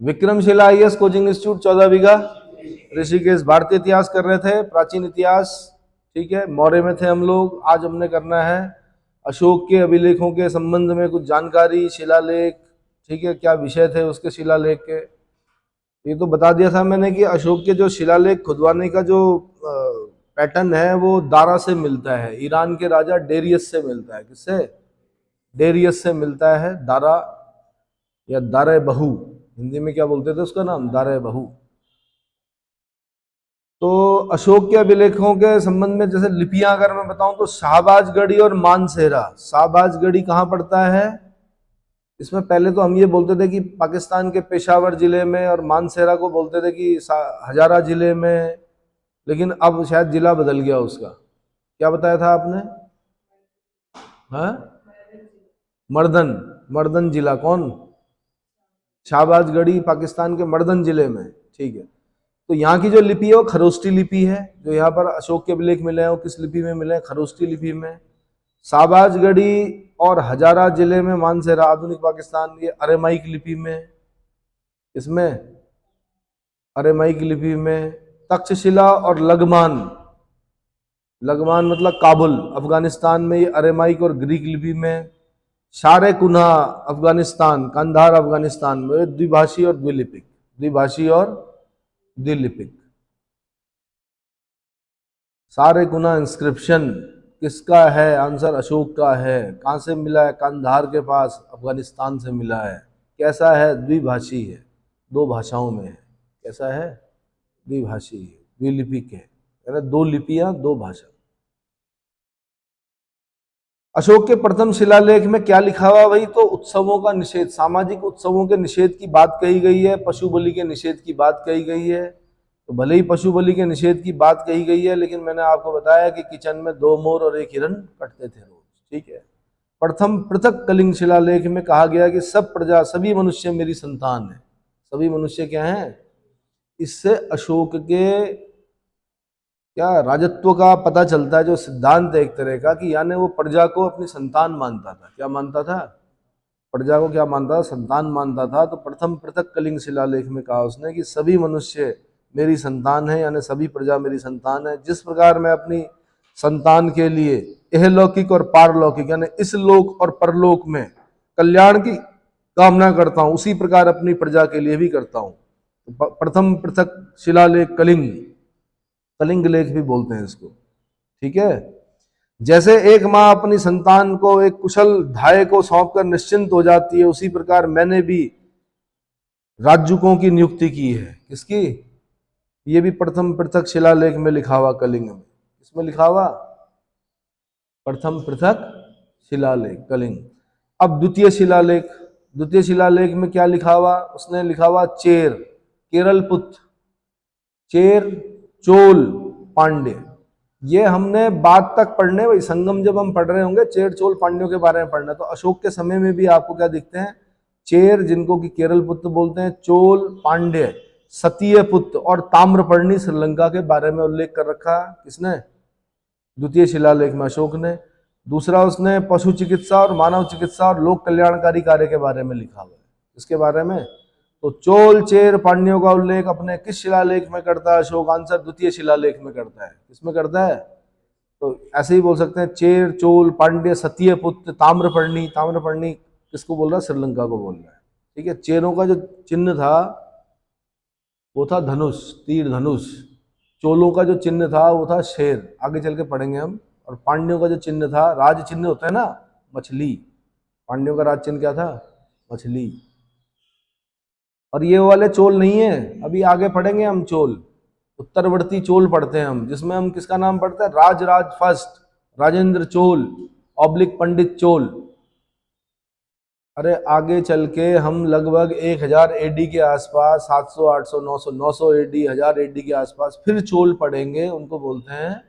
Vikramshila IAS coaching institute 14 बीघा ऋषिकेश। भारतीय इतिहास कर रहे थे, प्राचीन इतिहास। ठीक है, मौर्य में थे हम लोग। आज हमने करना है अशोक के अभिलेखों के संबंध में कुछ जानकारी, शिलालेख। ठीक है, क्या विषय थे उसके शिलालेख के, ये तो बता दिया था मैंने कि अशोक के जो शिलालेख खुदवाने का जो पैटर्न है वो दारा से मिलता है। ईरान के राजा डेरियस से मिलता है। किससे? डेरियस से मिलता है। दारा या दारे बहू, हिंदी में क्या बोलते थे उसका नाम? दारे बहू। तो अशोक के अभिलेखों के संबंध में जैसे लिपियां अगर मैं बताऊं तो शाहबाजगढ़ी और मानसेरा। शाहबाजगढ़ी कहाँ पड़ता है? इसमें पहले तो हम ये बोलते थे कि पाकिस्तान के पेशावर जिले में, और मानसेरा को बोलते थे कि हजारा जिले में, लेकिन अब शायद जिला बदल गया उसका। क्या बताया था आपने? हाँ, मर्दन। मर्दन जिला कौन? शाहबाजगढ़ी पाकिस्तान के मर्दन जिले में। ठीक है, तो यहाँ की जो लिपि है वो खरोष्टी लिपि है। जो यहाँ पर अशोक के अभिलेख मिले हैं वो किस लिपि में मिले हैं? खरोष्टी लिपि में। शाहबाजगढ़ी और हजारा जिले में मानसेरा, आधुनिक पाकिस्तान, ये अरेमाइक लिपि में। इसमें अरेमाइक लिपि में। तक्षशिला और लगमान, लगमान मतलब काबुल अफगानिस्तान में, ये अरेमाइक और ग्रीक लिपि में। शारे कुन्हा अफगानिस्तान, कंधार अफगानिस्तान में, द्विभाषी और द्विलिपिक। द्विभाषी और द्विलिपिक। सारे गुना इंस्क्रिप्शन किसका है? आंसर अशोक का है। कहाँ से मिला है? कंधार के पास, अफगानिस्तान से मिला है। कैसा है? द्विभाषी है, दो भाषाओं में है। कैसा है? द्विभाषी है, द्विलिपिक है, यानी दो लिपियां दो भाषा। अशोक के प्रथम शिलालेख में क्या लिखा हुआ भाई? तो उत्सवों का निषेध, सामाजिक उत्सवों के निषेध की बात कही गई है, पशु बलि के निषेध की बात कही गई है। तो भले ही पशु बलि के निषेध की बात कही गई है, लेकिन मैंने आपको बताया कि किचन में 2 मोर और 1 हिरन कटते थे रोज। ठीक है। प्रथम पृथक कलिंग शिलालेख में कहा गया कि सब प्रजा, सभी मनुष्य मेरी संतान है। सभी मनुष्य क्या है? इससे अशोक के क्या राजत्व का पता चलता है, जो सिद्धांत है एक तरह का, कि यानी वो प्रजा को अपनी संतान मानता था। क्या मानता था? प्रजा को क्या मानता था? संतान मानता था। तो प्रथम पृथक कलिंग शिलालेख में कहा उसने कि सभी मनुष्य मेरी संतान है, यानी सभी प्रजा मेरी संतान है। जिस प्रकार मैं अपनी संतान के लिए इहलौकिक और पारलौकिक, यानी इस लोक और परलोक में कल्याण की कामना करता हूं, उसी प्रकार अपनी प्रजा के लिए भी करता हूं। तो प्रथम पृथक शिलालेख कलिंग, कलिंग लेख भी बोलते हैं इसको। ठीक है। जैसे एक माँ अपनी संतान को एक कुशल धाय को सौंपकर निश्चिंत हो जाती है, उसी प्रकार मैंने भी राजूकों की नियुक्ति की है। किसकी? ये भी प्रथम पृथक शिलालेख में लिखा हुआ, कलिंग में। इसमें लिखा हुआ प्रथम पृथक शिलालेख कलिंग। अब द्वितीय शिलालेख, द्वितीय शिलालेख में क्या लिखा हुआ? उसने लिखा हुआ चेर, केरल पुत्र, चेर, चोल, पांड्य। ये हमने बाद तक पढ़ने, भाई संगम जब हम पढ़ रहे होंगे चेर चोल पांड्यों के बारे में पढ़ना। तो अशोक के समय में भी आपको क्या दिखते हैं? चेर, जिनको कि केरल पुत्र बोलते हैं, चोल, पांड्य, सतीय पुत्र और ताम्रपर्णी श्रीलंका के बारे में उल्लेख कर रखा। किसने? द्वितीय शिलालेख में अशोक ने। दूसरा, उसने पशु चिकित्सा और मानव चिकित्सा और लोक कल्याणकारी कार्य के बारे में लिखा हुआ है। इसके बारे में तो चोल, चेर, पांड्यों का उल्लेख अपने किस शिलालेख में करता है अशोक? आंसर द्वितीय शिलालेख में करता है। किसमें करता है? तो ऐसे ही बोल सकते हैं चेर, चोल, पांड्य, सतीय पुत्र, ताम्रपर्णी। ताम्रपर्णी किसको बोल रहा है? श्रीलंका को बोल रहा है। ठीक है। चेरों का जो चिन्ह था वो था धनुष, तीर धनुष। चोलों का जो चिन्ह था वो था शेर, आगे चल के पढ़ेंगे हम। और पांड्यों का जो चिन्ह था, राज चिन्ह होता है ना, मछली। पांड्यों का राज चिन्ह क्या था? मछली। और ये वाले चोल नहीं है, अभी आगे पढ़ेंगे हम चोल। उत्तरवर्ती चोल पढ़ते हैं हम, जिसमें हम किसका नाम पढ़ते हैं? राज फर्स्ट, राजेंद्र चोल ऑब्लिक पंडित चोल। अरे आगे चल के हम लगभग 1000 एडी के आसपास, 700, 800, 900, 900 एडी, 1000 एडी के आसपास फिर चोल पढ़ेंगे। उनको बोलते हैं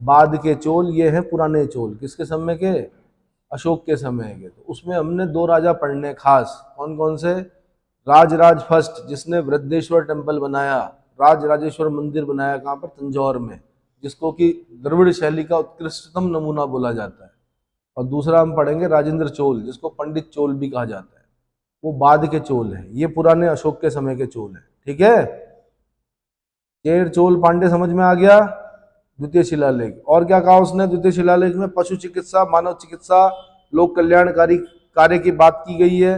बाद के चोल। ये है पुराने चोल। किसके समय के? अशोक के समय के। तो उसमें हमने 2 राजा पढ़ने खास। कौन कौन से? राज फर्स्ट, जिसने वृद्धेश्वर टेम्पल बनाया, राजेश्वर मंदिर बनाया। कहाँ पर? तंजौर में, जिसको कि द्रविड़ शैली का उत्कृष्टतम नमूना बोला जाता है। और दूसरा हम पढ़ेंगे राजेंद्र चोल, जिसको पंडित चोल भी कहा जाता है। वो बाद के चोल है, ये पुराने अशोक के समय के चोल है। ठीक है, चेर चोल पांडे समझ में आ गया। द्वितीय शिलालेख, और क्या कहा उसने द्वितीय शिलालेख में? पशु चिकित्सा, मानव चिकित्सा, लोक कल्याणकारी कार्य की बात की गई है।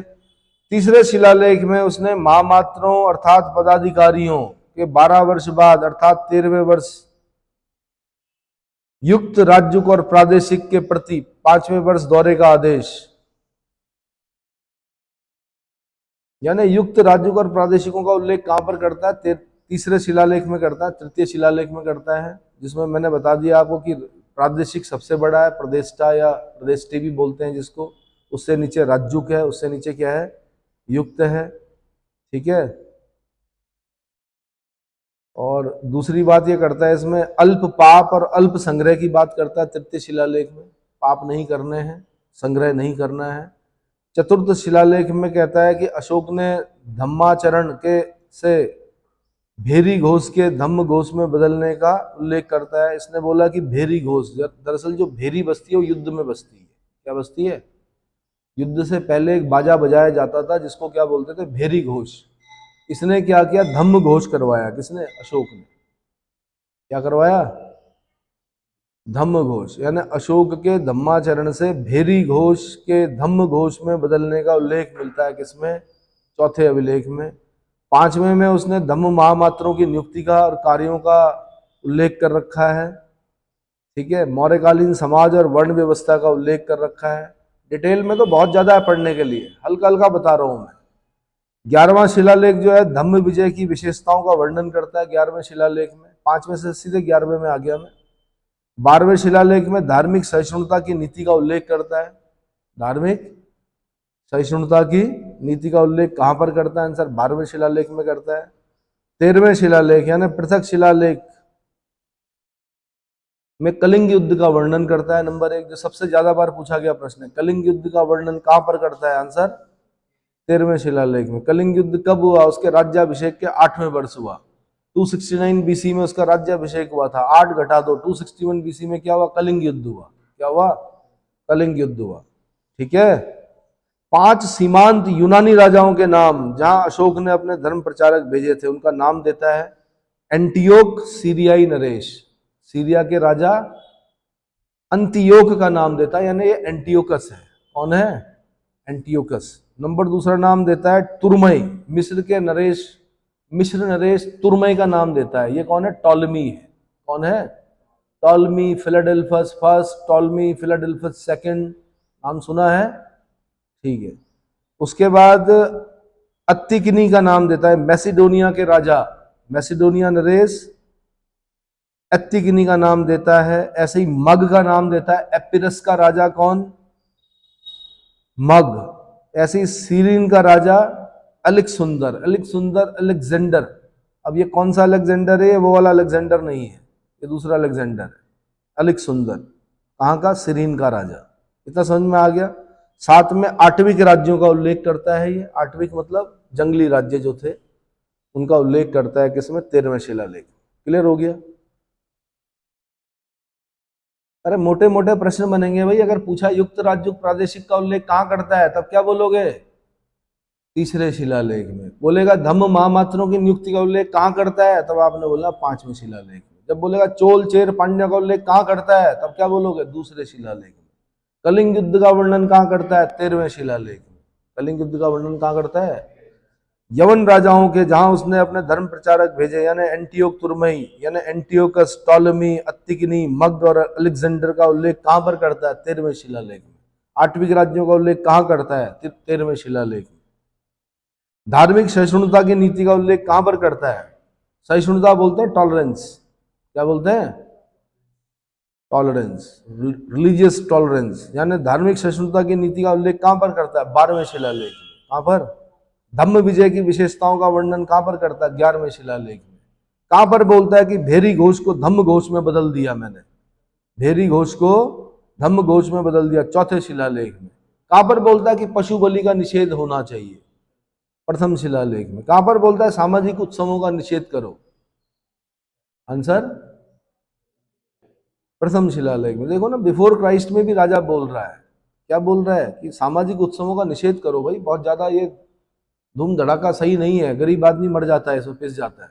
तीसरे शिलालेख में उसने महामात्रों अर्थात पदाधिकारियों के 12 वर्ष बाद अर्थात 13वें वर्ष युक्त राज्य और प्रादेशिक के प्रति 5वें वर्ष दौरे का आदेश, यानी युक्त राज्यों और प्रादेशिकों का उल्लेख कहां पर करता है? तीसरे शिलालेख में करता है, तृतीय शिलालेख में करता है, जिसमें मैंने बता दिया आपको कि प्रादेशिक सबसे बड़ा है, प्रदेष्टा या प्रदेष्टि भी बोलते हैं जिसको, उससे नीचे राज्युक है, उससे नीचे क्या है? युक्त है। ठीक है, और दूसरी बात ये करता है इसमें अल्प पाप और अल्प संग्रह की बात करता है तृतीय शिलालेख में, पाप नहीं करने हैं, संग्रह नहीं करना है। चतुर्थ शिलालेख में कहता है कि अशोक ने धम्माचरण के से भेरी घोष के धम्म घोष में बदलने का उल्लेख करता है। इसने बोला कि भेरी घोष, दरअसल जो भेरी बस्ती है वो युद्ध में बसती है। क्या बसती है? युद्ध से पहले एक बाजा बजाया जाता था जिसको क्या बोलते थे? भेरी घोष। इसने क्या किया? धम्म घोष करवाया। किसने? अशोक ने। क्या करवाया? धम्म घोष, यानी अशोक के धम्माचरण से भेरी घोष के धम्म घोष में बदलने का उल्लेख मिलता है किसमें? चौथे अभिलेख में। पांचवें में उसने धम्म महामात्रों की नियुक्ति का और कार्यों का उल्लेख कर रखा है। ठीक है, मौर्यकालीन समाज और वर्ण व्यवस्था का उल्लेख कर रखा है। डिटेल में तो बहुत ज्यादा है पढ़ने के लिए, हल्का हल्का बता रहा हूं मैं। 11वां शिलालेख जो है धम्म विजय की विशेषताओं का वर्णन करता है 11वें शिलालेख में। 5वें से सीधे 11वें में आ गया मैं। 12वें शिलालेख में धार्मिक सहिष्णुता की नीति का उल्लेख करता है। धार्मिक सहिष्णुता की नीति का उल्लेख कहां पर करता है? आंसर 12वें शिलालेख में करता है। 13वें शिलालेख यानी पृथक शिलालेख में कलिंग युद्ध का वर्णन करता है। नंबर 1 जो सबसे ज्यादा बार पूछा गया प्रश्न है, कलिंग युद्ध का वर्णन कहां पर करता है? आंसर 13वें शिलालेख में। कलिंग युद्ध कब हुआ? उसके राज्याभिषेक के 8वें वर्ष हुआ। 269 बीसी में उसका राज्याभिषेक हुआ था। 8 घटा दो, 261 बीसी में क्या हुआ? कलिंग युद्ध हुआ। क्या हुआ? कलिंग युद्ध हुआ। ठीक है, 5 सीमांत यूनानी राजाओं के नाम जहां अशोक ने अपने धर्म प्रचारक भेजे थे उनका नाम देता है एंटियोक सीरियाई नरेश। सीरिया के राजा अंतियोक का नाम देता है, यानी ये एंटियोकस है। कौन है? एंटियोकस। नंबर दूसरा नाम देता है तुरमई, मिस्र के नरेश, मिस्र नरेश तुरमई का नाम देता है। ये कौन है? टॉलमी है। कौन है? Ptolemy. Philadelphus first, Ptolemy Philadelphus second, नाम सुना है? ठीक है, उसके बाद अत्तिकनी का नाम देता है मैसिडोनिया के राजा, मैसिडोनिया नरेश अत्तिकनी का नाम देता है। ऐसे ही मग का नाम देता है एपिरस का राजा। कौन? मग। ऐसे ही सीरिन का राजा अलेक्सुंदर, अलेक्सुंदर अलेक्जेंडर। अब ये कौन सा अलेक्जेंडर है? वो वाला अलेक्जेंडर नहीं है, ये दूसरा अलेक्जेंडर है, अलेक्सुंदर। कहाँ का? सीरिन का राजा। इतना समझ में आ गया। साथ में आठविक राज्यों का उल्लेख करता है। ये आठविक मतलब जंगली राज्य जो थे उनका उल्लेख करता है किसमें? 13वें शिलालेख। क्लियर हो गया? अरे मोटे मोटे प्रश्न बनेंगे भाई। अगर पूछा युक्त राज्य प्रादेशिक का उल्लेख कहां करता है, तब क्या बोलोगे? तीसरे शिलालेख में। बोलेगा धम्म महामात्रों की नियुक्ति का उल्लेख कहां करता है, तब आपने बोला 5वें शिलालेख में। जब बोलेगा चोल चेर पांड्या का उल्लेख कहां करता है, तब क्या बोलोगे? दूसरे शिलालेख में। कलिंग युद्ध का वर्णन कहां करता है? 13वें शिलालेख में। कलिंग युद्ध का वर्णन कहां करता है? यवन राजाओं के जहां उसने अपने धर्म प्रचारक भेजे, यानी एंटियोक तुरमई, यानी एंटियोकस, टॉलमी, अत्तिकनी, मग और अलेक्जेंडर का उल्लेख कहां पर करता है? 13वें शिलालेख में। आठविक राज्यों का उल्लेख कहां करता है? 13वें शिलालेख में। धार्मिक सहिष्णुता की नीति का उल्लेख कहां पर करता है? सहिष्णुता बोलते हैं टॉलरेंस। क्या बोलते हैं? टॉलरेंस, रिलीजियस टॉलरेंस, यानी धार्मिक सहिष्णुता की नीति का उल्लेख कहां पर करता है? 12वें शिलालेख में। कहां पर? धम्म विजय की विशेषताओं का वर्णन कहां पर करता है? 11वें शिलालेख में। कहां पर बोलता है कि भेरी घोष को धम्म घोष में बदल दिया मैंने? भेरी घोष को धम्म घोष में बदल दिया, चौथे शिलालेख में। कहां पर बोलता है कि पशु बलि का निषेध होना चाहिए? प्रथम शिलालेख में। कहां पर बोलता है सामाजिक उत्सवों का निषेध करो? आंसर प्रथम शिलालेख में। देखो ना, बिफोर क्राइस्ट में भी राजा बोल रहा है। क्या बोल रहा है? कि सामाजिक उत्सवों का निषेध करो भाई, बहुत ज्यादा ये धूम धड़ाका सही नहीं है, गरीब आदमी मर जाता है, इसमें पिस जाता है।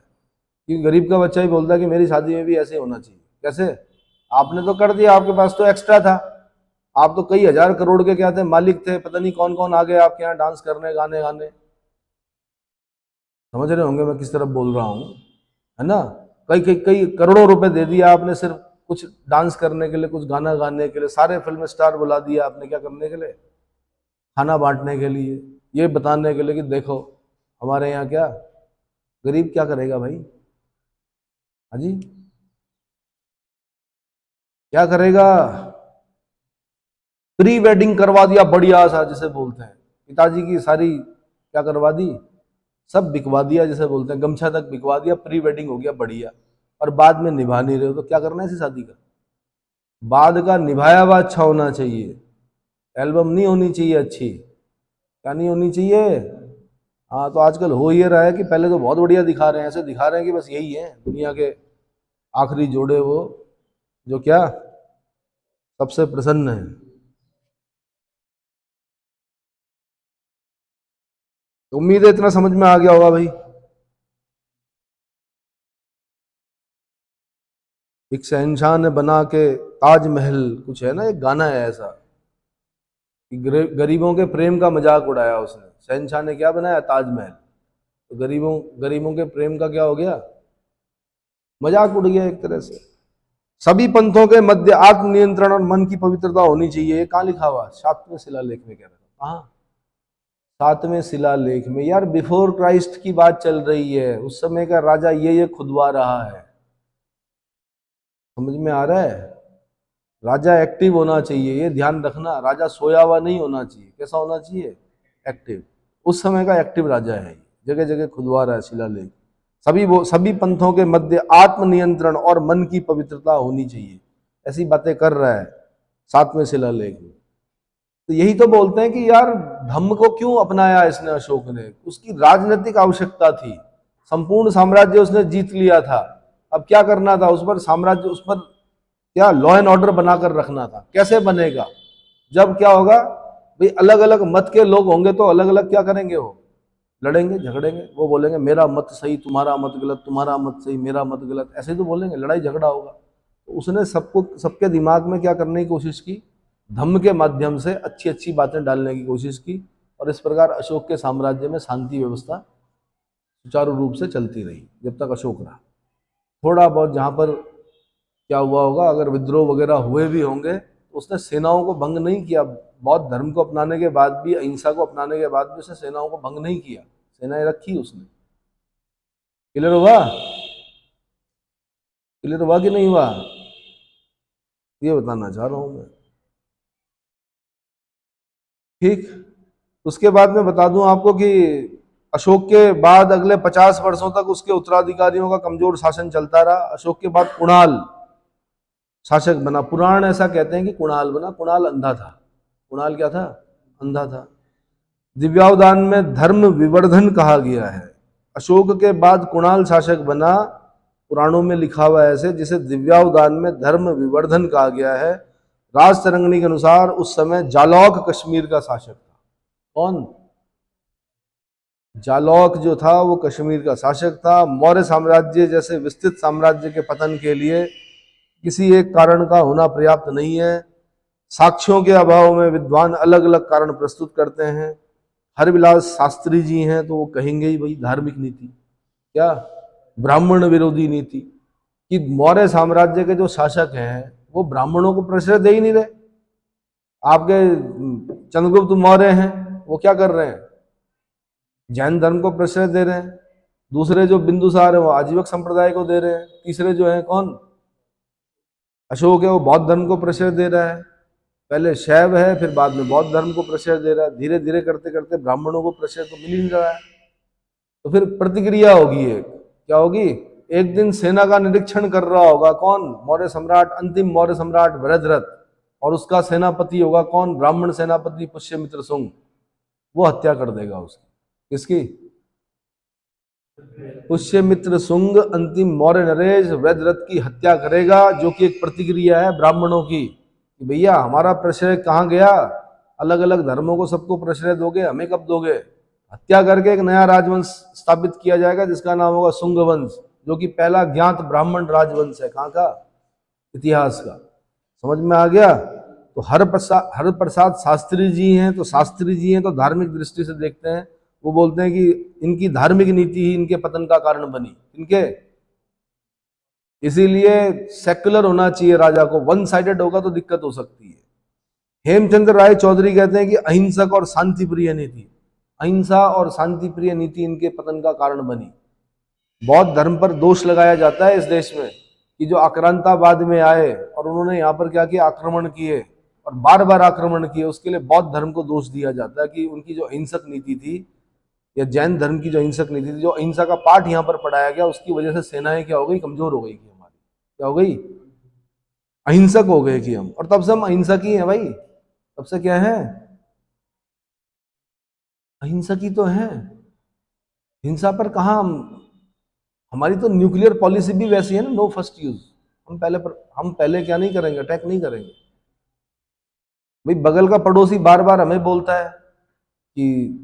क्योंकि गरीब का बच्चा ही बोलता है कि मेरी शादी में भी ऐसे होना चाहिए। कैसे? आपने तो कर दिया, आपके पास तो एक्स्ट्रा था, आप तो कई हजार करोड़ के क्या थे, मालिक थे, पता नहीं कौन कौन आ गए आपके यहाँ डांस करने, गाने गाने। समझ रहे होंगे मैं किस तरफ बोल रहा हूँ, है ना? कई कई कई करोड़ों रुपए दे दिया आपने सिर्फ कुछ डांस करने के लिए, कुछ गाना गाने के लिए। सारे फिल्म स्टार बुला दिया आपने, क्या करने के लिए? खाना बांटने के लिए, ये बताने के लिए कि देखो हमारे यहाँ क्या। गरीब क्या करेगा भाई? हाँ जी, क्या करेगा? प्री वेडिंग करवा दिया बढ़िया सा, जिसे बोलते हैं पिताजी की सारी क्या करवा दी, सब बिकवा दिया, जिसे बोलते हैं गमछा तक बिकवा दिया, प्री वेडिंग हो गया बढ़िया। और बाद में निभा नहीं रहे हो तो क्या करना है इसी शादी का? बाद का निभाया हुआ अच्छा होना चाहिए, एल्बम नहीं होनी चाहिए अच्छी। क्या नहीं होनी चाहिए? हाँ, तो आजकल हो ये रहा है कि पहले तो बहुत बढ़िया दिखा रहे हैं, ऐसे दिखा रहे हैं कि बस यही है दुनिया के आखिरी जोड़े वो, जो क्या सबसे प्रसन्न है। तो उम्मीद है इतना समझ में आ गया होगा भाई। एक शहंशाह ने बना के ताजमहल, कुछ है ना, एक गाना है ऐसा कि गरीबों के प्रेम का मजाक उड़ाया उसने। शहंशाह ने क्या बनाया? ताजमहल। तो गरीबों गरीबों के प्रेम का क्या हो गया? मजाक उड़ गया एक तरह से। सभी पंथों के मध्य आत्म नियंत्रण और मन की पवित्रता होनी चाहिए। ये कहाँ लिखा हुआ? 7वें शिलालेख में कह रहा था। कहाँ? 7वें शिलालेख में। यार बिफोर क्राइस्ट की बात चल रही है, उस समय का राजा ये खुदवा रहा है। समझ में आ रहा है? राजा एक्टिव होना चाहिए, ये ध्यान रखना। राजा सोया हुआ नहीं होना चाहिए। कैसा होना चाहिए? एक्टिव। उस समय का एक्टिव राजा है, जगह जगह खुदवा रहा है शिलालेख। सभी पंथों के मध्य आत्म नियंत्रण और मन की पवित्रता होनी चाहिए, ऐसी बातें कर रहा है 7वें शिलालेख में। तो यही तो बोलते हैं कि यार धम्म को क्यों अपनाया इसने अशोक ने? उसकी राजनीतिक आवश्यकता थी, संपूर्ण साम्राज्य उसने जीत लिया था। अब क्या करना था? उस पर साम्राज्य, उस पर क्या लॉ एंड ऑर्डर बनाकर रखना था। कैसे बनेगा? जब क्या होगा भाई, अलग अलग मत के लोग होंगे तो अलग अलग क्या करेंगे, वो लड़ेंगे झगड़ेंगे। वो बोलेंगे मेरा मत सही, तुम्हारा मत गलत, तुम्हारा मत सही, मेरा मत गलत, ऐसे ही तो बोलेंगे, लड़ाई झगड़ा होगा। तो उसने सबको, सबके दिमाग में क्या करने की कोशिश की? धम्म के माध्यम से अच्छी अच्छी बातें डालने की कोशिश की। और इस प्रकार अशोक के साम्राज्य में शांति व्यवस्था सुचारू रूप से चलती रही जब तक अशोक रहा। थोड़ा बहुत जहाँ पर क्या हुआ होगा, अगर विद्रोह वगैरह हुए भी होंगे, तो उसने सेनाओं को भंग नहीं किया। बौद्ध धर्म को अपनाने के बाद भी, अहिंसा को अपनाने के बाद भी उसने सेनाओं को भंग नहीं किया। सेनाएं रखी उसने। क्लियर हुआ? क्लियर हुआ कि नहीं हुआ? ये बताना चाह रहा हूं मैं। ठीक। उसके बाद मैं बता दूं आपको कि अशोक के बाद अगले 50 वर्षों तक उसके उत्तराधिकारियों का कमजोर शासन चलता रहा। अशोक के बाद कुणाल शासक बना। पुराण ऐसा कहते हैं कि कुणाल बना। कुणाल अंधा था। कुणाल क्या था? अंधा था। दिव्यावदान में धर्म विवर्धन कहा गया है। अशोक के बाद कुणाल शासक बना। पुराणों में लिखा हुआ है ऐसे, जिसे दिव्यावदान में धर्म विवर्धन कहा गया है। राज तरंगिणी के अनुसार उस समय जालौक कश्मीर का शासक था। कौन? जालौक जो था वो कश्मीर का शासक था। मौर्य साम्राज्य जैसे विस्तृत साम्राज्य के पतन के लिए किसी एक कारण का होना पर्याप्त नहीं है। साक्ष्यों के अभाव में विद्वान अलग अलग कारण प्रस्तुत करते हैं। हरविलास शास्त्री जी हैं तो वो कहेंगे ही भाई धार्मिक नीति, क्या ब्राह्मण विरोधी नीति, कि मौर्य साम्राज्य के जो शासक हैं वो ब्राह्मणों को प्रश्रय दे ही नहीं रहे। आपके चंद्रगुप्त मौर्य हैं, वो क्या कर रहे हैं? जैन धर्म को प्रश्रय दे रहे हैं। दूसरे जो बिंदुसार है वो आजीवक संप्रदाय को दे रहे हैं। तीसरे जो है कौन? अशोक है, वो बौद्ध धर्म को प्रश्रय दे रहा है। पहले शैव है, फिर बाद में बौद्ध धर्म को प्रश्रय दे रहा है। धीरे धीरे करते करते ब्राह्मणों को प्रश्रय तो मिल ही नहीं रहा है। तो फिर प्रतिक्रिया होगी एक, क्या होगी? एक दिन सेना का निरीक्षण कर रहा होगा कौन? मौर्य सम्राट, अंतिम मौर्य सम्राट भरतरथ। और उसका सेनापति होगा कौन? ब्राह्मण सेनापति पुष्यमित्र शुंग। वो हत्या कर देगा उसकी। किसकी? पुष्यमित्र शुंग अंतिम मौर्य नरेश वैद्यरथ की हत्या करेगा, जो कि एक प्रतिक्रिया है ब्राह्मणों की कि भैया हमारा प्रश्रय कहाँ गया? अलग अलग धर्मों को सबको प्रश्रय दोगे, हमें कब दोगे? हत्या करके एक नया राजवंश स्थापित किया जाएगा जिसका नाम होगा शुंग वंश, जो कि पहला ज्ञात ब्राह्मण राजवंश है। कहाँ का? इतिहास का। समझ में आ गया? तो हर प्रसाद शास्त्री जी हैं, तो शास्त्री जी हैं तो धार्मिक दृष्टि से देखते हैं, वो बोलते हैं कि इनकी धार्मिक नीति ही इनके पतन का कारण बनी। इनके इसीलिए सेक्युलर होना चाहिए राजा को, वन साइडेड होगा तो दिक्कत हो सकती है। हेमचंद्र राय चौधरी कहते हैं कि अहिंसक और शांति प्रिय नीति, अहिंसा और शांति प्रिय नीति इनके पतन का कारण बनी। बौद्ध धर्म पर दोष लगाया जाता है इस देश में कि जो आक्रांतावाद में आए और उन्होंने यहाँ पर क्या किया, आक्रमण किए और बार बार आक्रमण किए, उसके लिए बौद्ध धर्म को दोष दिया जाता है कि उनकी जो अहिंसक नीति थी, या जैन धर्म की जो अहिंसक नीति थी, जो अहिंसा का पाठ यहाँ पर पढ़ाया गया, उसकी वजह से सेनाएं क्या हो गई, कमजोर हो गई कि हमारी क्या हो गई, अहिंसक हो गए कि हम। और तब से हम अहिंसक ही हैं भाई, तब से क्या है, अहिंसक ही तो है। हिंसा पर कहाँ हमारी तो न्यूक्लियर पॉलिसी भी वैसी है ना, नो फर्स्ट यूज। हम पहले क्या नहीं करेंगे, अटैक नहीं करेंगे भाई। बगल का पड़ोसी बार बार हमें बोलता है कि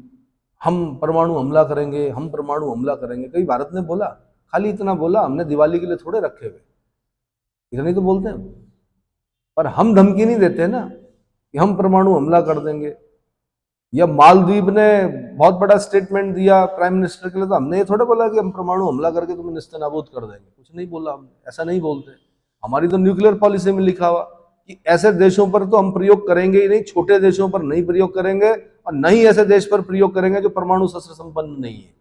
हम परमाणु हमला करेंगे, हम परमाणु हमला करेंगे। कई भारत ने बोला? खाली इतना बोला, हमने दिवाली के लिए थोड़े रखे हुए, इतना ही तो बोलते हैं। पर हम धमकी नहीं देते ना कि हम परमाणु हमला कर देंगे। या मालदीव ने बहुत बड़ा स्टेटमेंट दिया प्राइम मिनिस्टर के लिए, तो हमने ये थोड़ा बोला कि हम परमाणु हमला करके तुम्हें निस्तानाबूद कर देंगे, कुछ नहीं बोला हमने, ऐसा नहीं बोलते। हमारी तो न्यूक्लियर पॉलिसी में लिखा हुआ कि ऐसे देशों पर तो हम प्रयोग करेंगे ही नहीं, छोटे देशों पर नहीं प्रयोग करेंगे, और नहीं ऐसे देश पर प्रयोग करेंगे जो परमाणु शस्त्र संपन्न नहीं है।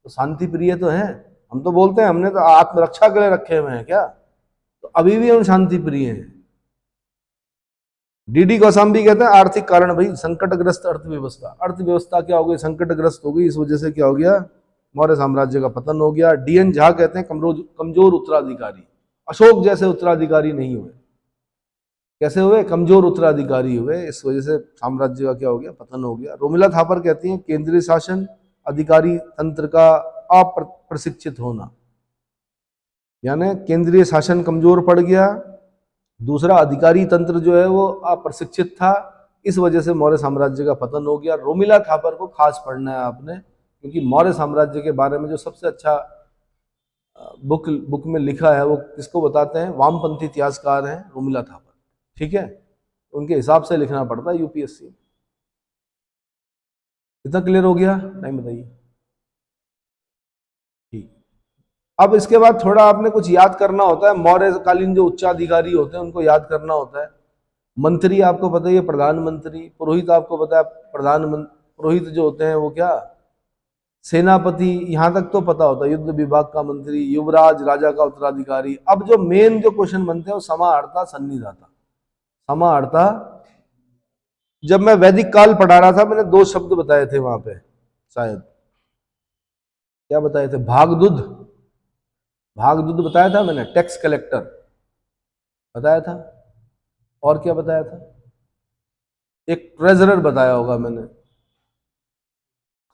तो शांति प्रिय तो है, हम तो बोलते हैं हमने तो आत्मरक्षा के लिए रखे हुए हैं क्या, तो अभी भी हम शांति प्रिय हैं। डीडी कौशाम्बी कहते हैं आर्थिक कारण भाई, संकटग्रस्त अर्थव्यवस्था। अर्थव्यवस्था क्या हो गई, संकटग्रस्त हो गई, इस वजह से क्या हो गया, मौर्य साम्राज्य का पतन हो गया। डीएन झा कहते हैं कमजोर उत्तराधिकारी, अशोक जैसे उत्तराधिकारी नहीं हुए। कैसे हुए, कमजोर उत्तराधिकारी हुए, इस वजह से साम्राज्य का क्या हो गया, पतन हो गया। रोमिला थापर कहती हैं केंद्रीय शासन अधिकारी तंत्र का अप्रशिक्षित होना, यानी केंद्रीय शासन कमजोर पड़ गया, दूसरा अधिकारी तंत्र जो है वो अप्रशिक्षित था, इस वजह से मौर्य साम्राज्य का पतन हो गया। रोमिला थापर को खास पढ़ना है आपने, क्योंकि मौर्य साम्राज्य के बारे में जो सबसे अच्छा बुक में लिखा है वो किसको बताते हैं, वामपंथी इतिहासकार हैं रोमिला थापर। ठीक है, उनके हिसाब से लिखना पड़ता है यूपीएससी। इतना क्लियर हो गया? नहीं बताइए। ठीक, अब इसके बाद थोड़ा आपने कुछ याद करना होता है। मौर्यकालीन जो उच्चाधिकारी होते हैं उनको याद करना होता है। मंत्री आपको पता ही है, प्रधानमंत्री। पुरोहित आपको पता है, पुरोहित जो होते हैं वो क्या, सेनापति, यहां तक तो पता होता है, युद्ध विभाग का मंत्री, युवराज, राजा का उत्तराधिकारी। अब जो मेन जो क्वेश्चन बनते हैं वो समाहर्ता, सन्निधाता। समाहर्ता, जब मैं वैदिक काल पढ़ा रहा था मैंने दो शब्द बताए थे वहां पे, शायद क्या बताए थे, भागदुद, भागदुद बताया था मैंने, टैक्स कलेक्टर बताया था, और क्या बताया था, एक ट्रेजरर बताया होगा मैंने,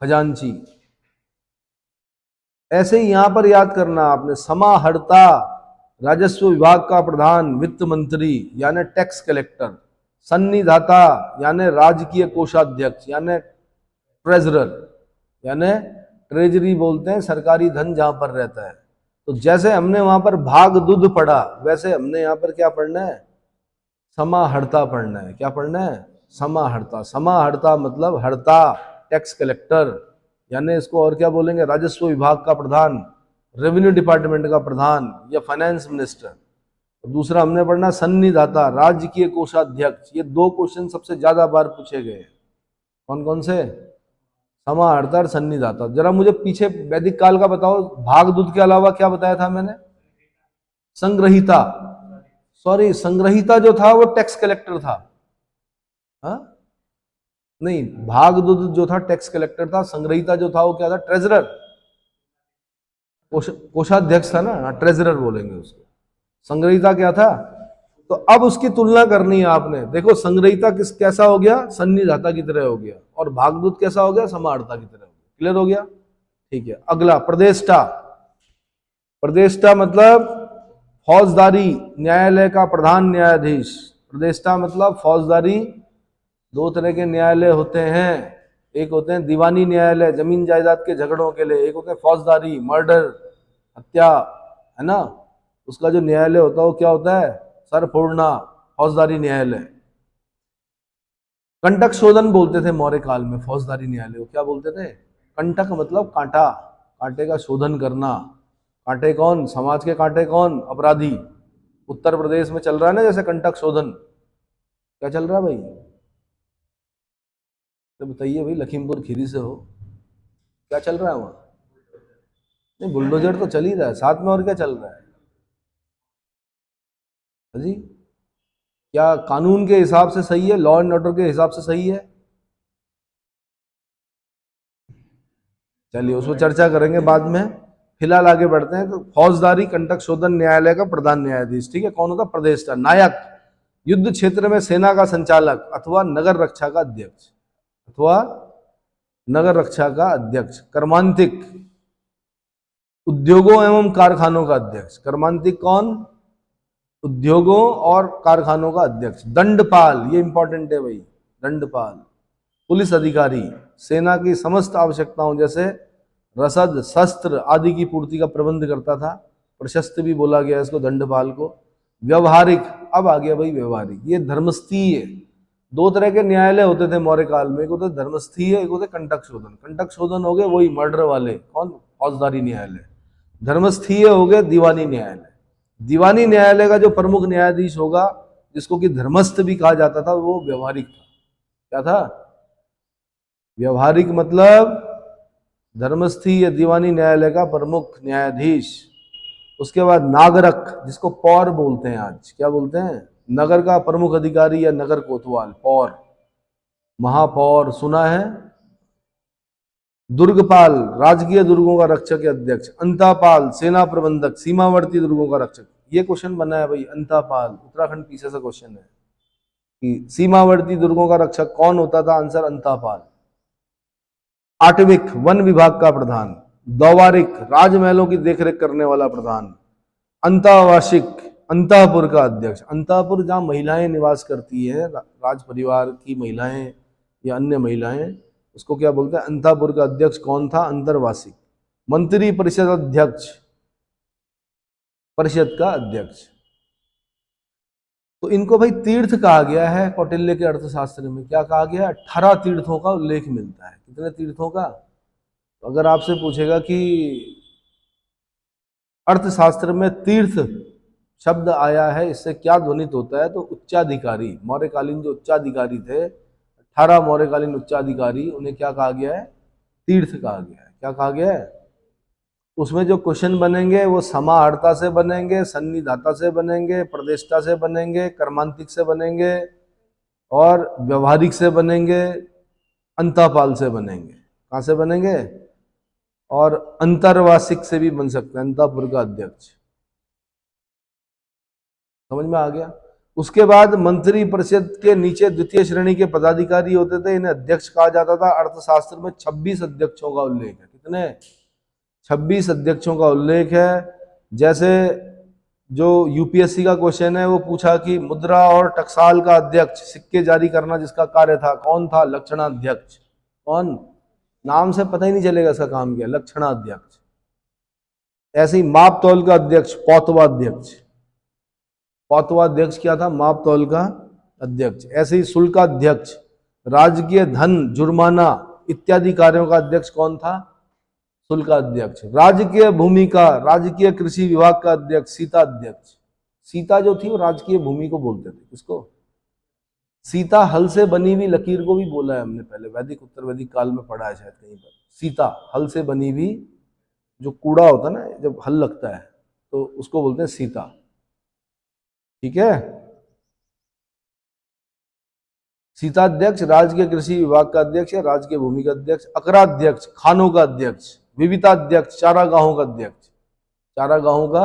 खजांची। ऐसे ही यहां पर याद करना आपने, समाहर्ता राजस्व विभाग का प्रधान, वित्त मंत्री यानी टैक्स कलेक्टर, सन्निधाता यानी राजकीय कोषाध्यक्ष यानी ट्रेजरर, यानी ट्रेजरी बोलते हैं सरकारी धन जहां पर रहता है। तो जैसे हमने वहां पर भागदुद पढ़ा, वैसे हमने यहां पर क्या पढ़ना है, समाहर्ता पढ़ना है। क्या पढ़ना है, समाहर्ता। समाहर्ता मतलब हर्ता, टैक्स कलेक्टर, यानी इसको और क्या बोलेंगे, राजस्व विभाग का प्रधान, रेवेन्यू डिपार्टमेंट का प्रधान या फाइनेंस मिनिस्टर। दूसरा हमने पढ़ना सन्निधाता, राजकीय कोषाध्यक्ष। ये दो क्वेश्चन सबसे ज्यादा बार पूछे गए। कौन कौन से, समाहर्ता और सन्निधाता। जरा मुझे पीछे वैदिक काल का बताओ, भागदूत के अलावा क्या बताया था मैंने, संग्रहिता, सॉरी संग्रहिता जो था वो टैक्स कलेक्टर था। हा? नहीं, भागदूत जो था टैक्स कलेक्टर था, संग्रहिता जो था वो क्या था, ट्रेजरर, कोषाध्यक्ष था ना, ट्रेजरर बोलेंगे उसको। संग्रहिता क्या था, तो अब उसकी तुलना करनी है आपने। देखो संग्रहिता कैसा हो गया, सन्निधाता की तरह हो गया, और भागदूत कैसा हो गया, समाहर्ता की तरह हो गया। क्लियर हो गया? ठीक है, अगला प्रदेष्टा। प्रदेष्टा मतलब फौजदारी न्यायालय का प्रधान न्यायाधीश। प्रदेष्टा मतलब फौजदारी, दो तरह के न्यायालय होते हैं, एक होते हैं दीवानी न्यायालय जमीन जायदाद के झगड़ों के लिए, एक होते हैं फौजदारी, मर्डर, हत्या, है ना। उसका जो न्यायालय होता है वो क्या होता है, सर फोड़ना, फौजदारी न्यायालय। कंटक शोधन बोलते थे मौर्य काल में फौजदारी न्यायालय को, क्या बोलते थे, कंटक मतलब कांटा, कांटे का शोधन करना। कांटे कौन, समाज के कांटे कौन, अपराधी। उत्तर प्रदेश में चल रहा है ना जैसे कंटक शोधन, क्या चल रहा है भाई, तो बताइए भाई, लखीमपुर खीरी से हो, क्या चल रहा है वहां। नहीं, बुलडोजर तो चल ही रहा है साथ में, और क्या चल रहा है। हाँ जी, क्या कानून के हिसाब से सही है, लॉ एंड ऑर्डर के हिसाब से सही है। चलिए उसको चर्चा करेंगे बाद में, फिलहाल आगे बढ़ते हैं। तो फौजदारी कंटक शोधन न्यायालय का प्रधान न्यायाधीश, ठीक है, कौन होता, प्रदेश का नायक, युद्ध क्षेत्र में सेना का संचालक अथवा नगर रक्षा का अध्यक्ष, अथवा नगर रक्षा का अध्यक्ष। कर्मांतिक, उद्योगों एवं कारखानों का अध्यक्ष। कर्मांतिक कौन, उद्योगों और कारखानों का अध्यक्ष। दंडपाल, ये इंपॉर्टेंट है भाई, दंडपाल। पुलिस अधिकारी, सेना की समस्त आवश्यकताओं जैसे रसद, शस्त्र आदि की पूर्ति का प्रबंध करता था, प्रशस्त भी बोला गया इसको, दंडपाल को। व्यवहारिक, अब आ गया भाई व्यवहारिक, ये धर्मस्थीय। दो तरह के न्यायालय होते थे मौर्य काल में, एक होते धर्मस्थीय, एक होते कंटक शोधन। कंटक शोधन हो गए वही मर्डर वाले, कौन, फौजदारी न्यायालय। धर्मस्थीय हो गए दीवानी न्यायालय। दीवानी न्यायालय का जो प्रमुख न्यायाधीश होगा, जिसको कि धर्मस्थ भी कहा जाता था, वो व्यवहारिक था। क्या था, व्यवहारिक मतलब धर्मस्थीय दीवानी न्यायालय का प्रमुख न्यायाधीश। उसके बाद नागरक, जिसको पौर बोलते हैं आज, क्या बोलते हैं, नगर का प्रमुख अधिकारी या नगर कोतवाल, पौर, महापौर सुना है। दुर्गपाल, राजकीय दुर्गों का रक्षक या अध्यक्ष। अंतापाल, सेना प्रबंधक, सीमावर्ती दुर्गों का रक्षक। ये क्वेश्चन बना है भाई, अंतापाल, उत्तराखंड पीछे से क्वेश्चन है कि सीमावर्ती दुर्गों का रक्षक कौन होता था, आंसर अंतापाल। आटविक, वन विभाग का प्रधान। दौवारिक, राजमहलों की देखरेख करने वाला प्रधान। अंतावासिक, अंतापुर का अध्यक्ष। अंतापुर जहां महिलाएं निवास करती है, राज परिवार की महिलाएं या अन्य महिलाएं, उसको क्या बोलते हैं, अंतापुर का अध्यक्ष कौन था, अंतरवासिक। मंत्री परिषद अध्यक्ष, परिषद का अध्यक्ष। तो इनको भाई तीर्थ कहा गया है कौटिल्य के अर्थशास्त्र में, क्या कहा गया है, 18 तीर्थों का उल्लेख मिलता है। कितने तीर्थों का, तो अगर आपसे पूछेगा कि अर्थशास्त्र में तीर्थ शब्द आया है, इससे क्या ध्वनित होता है, तो उच्चाधिकारी। मौर्यकालीन जो उच्चाधिकारी थे, 18 मौर्यकालीन उच्चाधिकारी, उन्हें क्या कहा गया है, तीर्थ कहा गया है। क्या कहा गया है, उसमें जो क्वेश्चन बनेंगे वो समाहर्ता से बनेंगे, सन्निधाता से बनेंगे, प्रदेष्टा से बनेंगे, कर्मांतिक से बनेंगे, और व्यवहारिक से बनेंगे, अंतापाल से बनेंगे। कहाँ से बनेंगे, और अंतरवासिक से भी बन सकते हैं, अंतापुर का अध्यक्ष। समझ में आ गया। उसके बाद मंत्री परिषद के नीचे द्वितीय श्रेणी के पदाधिकारी होते थे, इन्हें अध्यक्ष कहा जाता था। अर्थशास्त्र में 26 अध्यक्षों का उल्लेख है। कितने, 26 अध्यक्षों का उल्लेख है। जैसे जो यूपीएससी का क्वेश्चन है, वो पूछा कि मुद्रा और टकसाल का अध्यक्ष, सिक्के जारी करना जिसका कार्य था, कौन था, लक्षणाध्यक्ष। कौन, नाम से पता ही नहीं चलेगा इसका काम क्या, लक्षणाध्यक्ष। ऐसे ही माप तौल का अध्यक्ष, पौतवाध्यक्ष। पौतवाध्यक्ष क्या था, माप तौल का अध्यक्ष। ऐसे ही शुल्काध्यक्ष, राजकीय धन, जुर्माना इत्यादि कार्यों का अध्यक्ष कौन था, शुल्काध्यक्ष। राजकीय भूमि का, राजकीय कृषि विभाग का अध्यक्ष, सीता अध्यक्ष। सीता जो थी वो राजकीय भूमि को बोलते थे, किसको, सीता, हल से बनी हुई लकीर को भी बोला है हमने पहले, वैदिक उत्तर वैदिक काल में पढ़ा है शायद कहीं पर। सीता, हल से बनी हुई, जो कूड़ा होता है ना जब हल लगता है, तो उसको बोलते हैं सीता। ठीक है, सीता अध्यक्ष, राजकीय कृषि विभाग का अध्यक्ष या राजकीय भूमि का अध्यक्ष। अकराध्यक्ष, खानों का अध्यक्ष। विविताध्यक्ष, चारागाहों का अध्यक्ष। चारागाहों का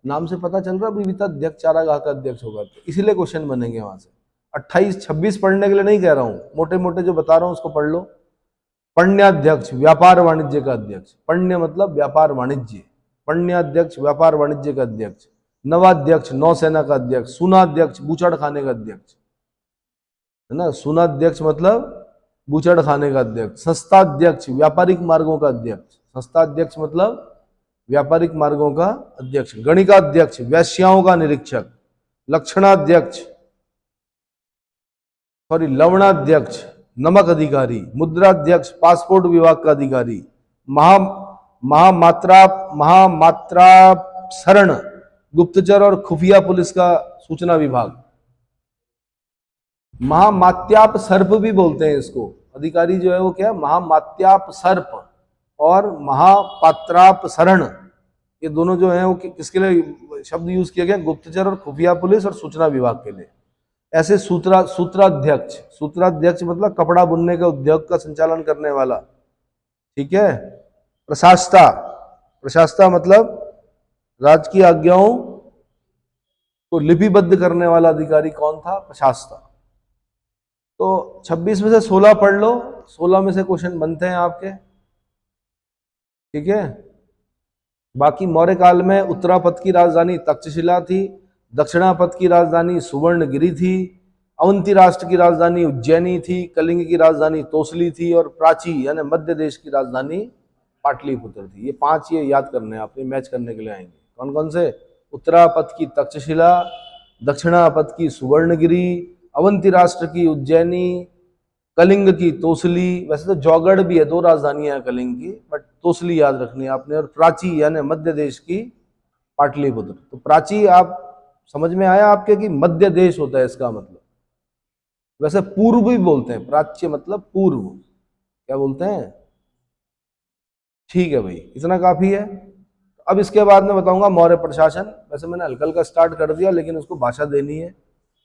नाम से पता चल रहा है, विविताध्यक्ष चारागाह का अध्यक्ष होगा, तो इसीलिए क्वेश्चन बनेंगे वहां से। 28-26 पढ़ने के लिए नहीं कह रहा हूं, मोटे मोटे जो बता रहा हूं उसको पढ़ लो। पण्याध्यक्ष, व्यापार वाणिज्य का अध्यक्ष। पण्य मतलब व्यापार वाणिज्य, पण्याध्यक्ष व्यापार वाणिज्य का अध्यक्ष। नवाध्यक्ष, नौसेना का अध्यक्ष। सुनाध्यक्ष, बूचड़ खाने का अध्यक्ष, है ना। सुनाध्यक्ष मतलब बूचड़ खाने का अध्यक्ष। संस्थाध्यक्ष, व्यापारिक मार्गों का अध्यक्ष। संस्थाध्यक्ष मतलब व्यापारिक मार्गों का अध्यक्ष। गणिकाध्यक्ष, वेश्याओं का निरीक्षक। लक्षणाध्यक्ष, सॉरी लवणाध्यक्ष, नमक अधिकारी। मुद्राध्यक्ष, पासपोर्ट विभाग का अधिकारी। महा महामात्रा महामात्रापसरण, गुप्तचर और खुफिया पुलिस का सूचना विभाग। महामात्यापसर्प भी बोलते हैं इसको। अधिकारी जो है वो क्या है, महामात्यापसर्प और महापात्रापसरण, ये दोनों जो है वो किसके लिए शब्द यूज किया गया, गुप्तचर और खुफिया पुलिस और सूचना विभाग के लिए। ऐसे सूत्राध्यक्ष, सूत्राध्यक्ष मतलब कपड़ा बुनने के उद्योग का संचालन करने वाला, ठीक है। प्रशास्ता, प्रशास्ता मतलब राजकीय आज्ञाओं को लिपिबद्ध करने वाला अधिकारी कौन था, प्रशास्ता। तो 26 में से 16 पढ़ लो, 16 में से क्वेश्चन बनते हैं आपके, ठीक है। बाकी मौर्य काल में उत्तरापथ की राजधानी तक्षशिला थी, दक्षिणापथ की राजधानी सुवर्णगिरी थी, अवंती राष्ट्र की राजधानी उज्जैनी थी, कलिंग की राजधानी तोसली थी और प्राची यानी मध्य देश की राजधानी पाटलिपुत्र थी। ये 5 ये याद करने हैं आपने, मैच करने के लिए आएंगे। कौन कौन से, उत्तरापथ की तक्षशिला, दक्षिणापथ की सुवर्णगिरी, अवंती राष्ट्र की उज्जैनी, कलिंग की तोसली। वैसे तो जौगढ़ भी है, 2 राजधानियां हैं कलिंग की, बट तोसली याद रखनी है आपने। और प्राची यानी मध्य देश की पाटलिपुत्र। तो प्राची आप समझ में आया आपके कि मध्य देश होता है इसका मतलब। वैसे पूर्व भी बोलते हैं, प्राच्य मतलब पूर्व, क्या बोलते हैं, ठीक है भाई, इतना काफी है। अब इसके बाद मैं बताऊंगा मौर्य प्रशासन। वैसे मैंने हल्का हल्का स्टार्ट कर दिया, लेकिन उसको भाषा देनी है,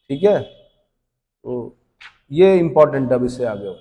ठीक है। तो ये इंपॉर्टेंट है, अब इससे आगे हो।